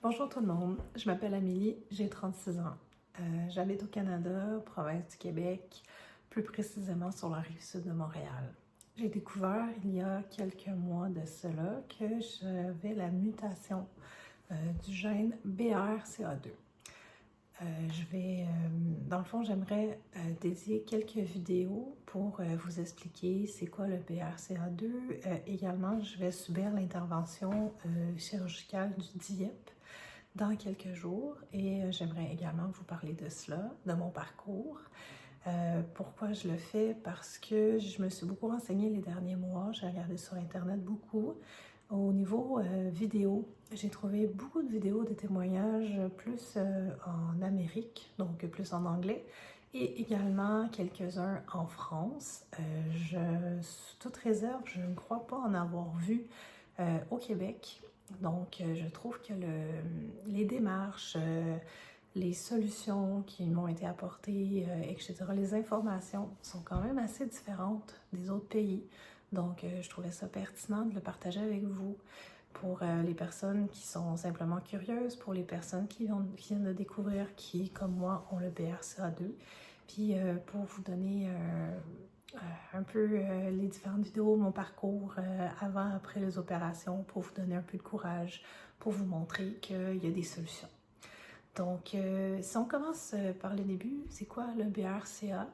Bonjour tout le monde, je m'appelle Amélie, j'ai 36 ans. J'habite au Canada, province du Québec, plus précisément sur la rive sud de Montréal. J'ai découvert il y a quelques mois de cela que j'avais la mutation du gène BRCA2. Dans le fond, j'aimerais dédier quelques vidéos pour vous expliquer c'est quoi le BRCA2. Également, je vais subir l'intervention chirurgicale du DIEP dans quelques jours et j'aimerais également vous parler de cela, de mon parcours. Pourquoi je le fais? Parce que je me suis beaucoup renseignée les derniers mois, j'ai regardé sur Internet beaucoup. Au niveau vidéo, j'ai trouvé beaucoup de vidéos, de témoignages plus en Amérique, donc plus en anglais, et également quelques-uns en France. Sous toute réserve, je ne crois pas en avoir vu au Québec. Donc, je trouve que les démarches, les solutions qui m'ont été apportées, etc., les informations sont quand même assez différentes des autres pays. Donc, je trouvais ça pertinent de le partager avec vous pour les personnes qui sont simplement curieuses, pour les personnes qui viennent de découvrir qui, comme moi, ont le BRCA2, puis pour vous donner un peu les différentes vidéos, mon parcours avant, après les opérations, pour vous donner un peu de courage, pour vous montrer qu'il y a des solutions. Donc, si on commence par le début, c'est quoi le BRCA?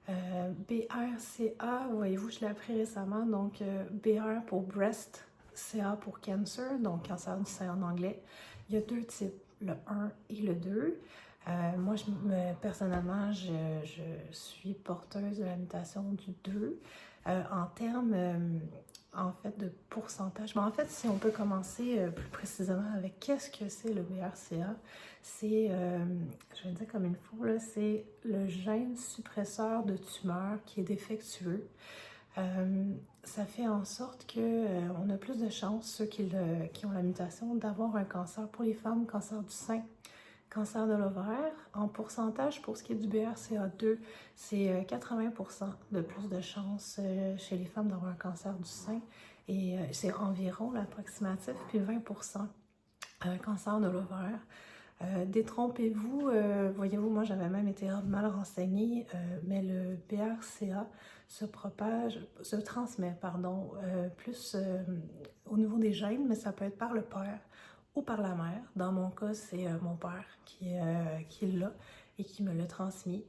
BRCA, voyez-vous, je l'ai appris récemment, donc BR pour breast, CA pour cancer, donc cancer du sein en anglais. Il y a deux types, le 1 et le 2. Moi, personnellement, je suis porteuse de la mutation du 2. En termes, en fait, de pourcentage, mais en fait, si on peut commencer plus précisément avec qu'est-ce que c'est le BRCA, c'est, je vais dire comme il faut, là, c'est le gène suppresseur de tumeur qui est défectueux. Ça fait en sorte que on a plus de chances, ceux qui ont la mutation, d'avoir un cancer. Pour les femmes, cancer du sein, cancer de l'ovaire. En pourcentage, pour ce qui est du BRCA2, c'est 80% de plus de chances chez les femmes d'avoir un cancer du sein. Et c'est environ l'approximatif, puis 20% cancer de l'ovaire. Détrompez-vous, voyez-vous, moi j'avais même été mal renseignée, mais le BRCA se transmet, plus au niveau des gènes, mais ça peut être par le père ou par la mère. Dans mon cas, c'est mon père qui l'a et qui me l'a transmis.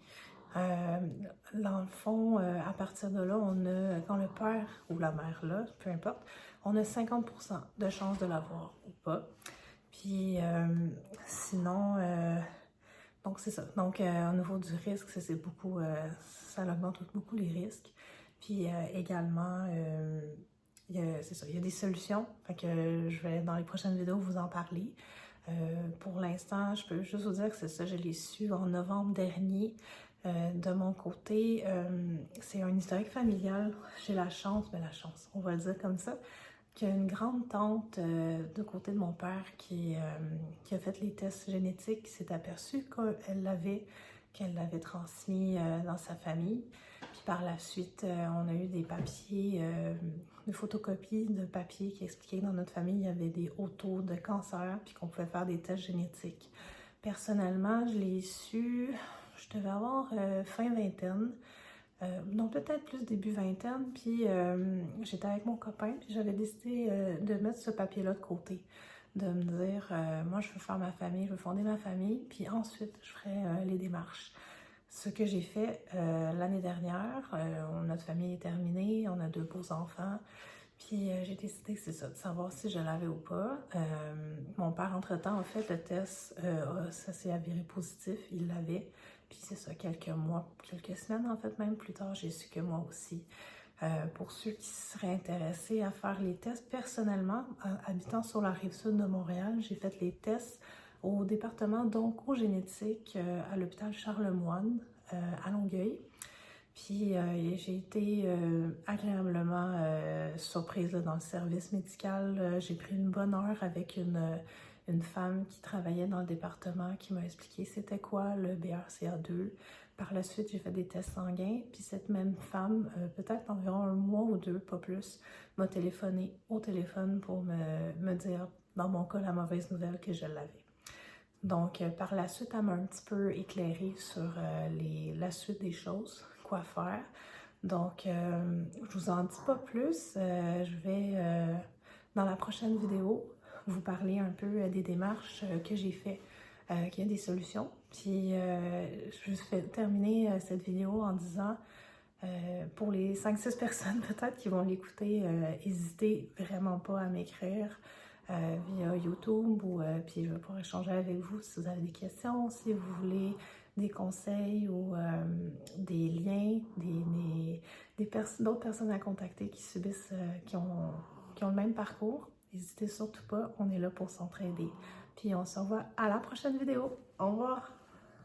Dans le fond, à partir de là, quand le père ou la mère l'a, peu importe, on a 50% de chances de l'avoir ou pas. Puis sinon, donc c'est ça. Donc au niveau du risque, c'est beaucoup, ça augmente beaucoup les risques. Puis également, c'est ça, il y a des solutions. Fait que je vais dans les prochaines vidéos vous en parler. Pour l'instant, je peux juste vous dire que c'est ça, je l'ai su en novembre dernier. De mon côté, c'est un historique familial. J'ai la chance, on va le dire comme ça, qu'il y a une grande tante de côté de mon père qui a fait les tests génétiques, qui s'est aperçue qu'elle l'avait transmis dans sa famille. Puis par la suite, on a eu des papiers, des photocopies de papiers qui expliquaient que dans notre famille, il y avait des hauts taux de cancer, puis qu'on pouvait faire des tests génétiques. Personnellement, je l'ai su, je devais avoir fin vingtaine. Donc peut-être plus début vingtaine, puis j'étais avec mon copain, puis j'avais décidé de mettre ce papier-là de côté, de me dire, moi je veux faire ma famille, je veux fonder ma famille, puis ensuite je ferai les démarches. Ce que j'ai fait l'année dernière, notre famille est terminée, on a 2 beaux enfants, puis j'ai décidé, c'est ça, de savoir si je l'avais ou pas. Mon père, entre-temps, a fait le test, ça s'est avéré positif, il l'avait. Puis c'est ça, quelques mois, quelques semaines en fait, même plus tard, j'ai su que moi aussi. Pour ceux qui seraient intéressés à faire les tests, personnellement, habitant sur la rive sud de Montréal, j'ai fait les tests au département d'oncogénétique à l'hôpital Charlemagne à Longueuil. Puis j'ai été agréablement surprise là, dans le service médical. J'ai pris une bonne heure avec une femme qui travaillait dans le département qui m'a expliqué c'était quoi le BRCA2. Par la suite, j'ai fait des tests sanguins. Puis cette même femme, peut-être environ un mois ou deux, pas plus, m'a téléphoné au téléphone pour me dire dans mon cas, la mauvaise nouvelle que je l'avais. Donc, par la suite, elle m'a un petit peu éclairé sur la suite des choses, quoi faire. Donc, je vous en dis pas plus. Je vais, dans la prochaine vidéo, vous parler un peu des démarches que j'ai fait, qu'il y a des solutions. Puis, je vais terminer cette vidéo en disant, pour les 5-6 personnes peut-être qui vont l'écouter, n'hésitez vraiment pas à m'écrire via YouTube ou puis je vais pouvoir échanger avec vous si vous avez des questions, si vous voulez des conseils ou des liens, d'autres personnes à contacter qui subissent, qui ont le même parcours. N'hésitez surtout pas, on est là pour s'entraider. Puis on se revoit à la prochaine vidéo. Au revoir!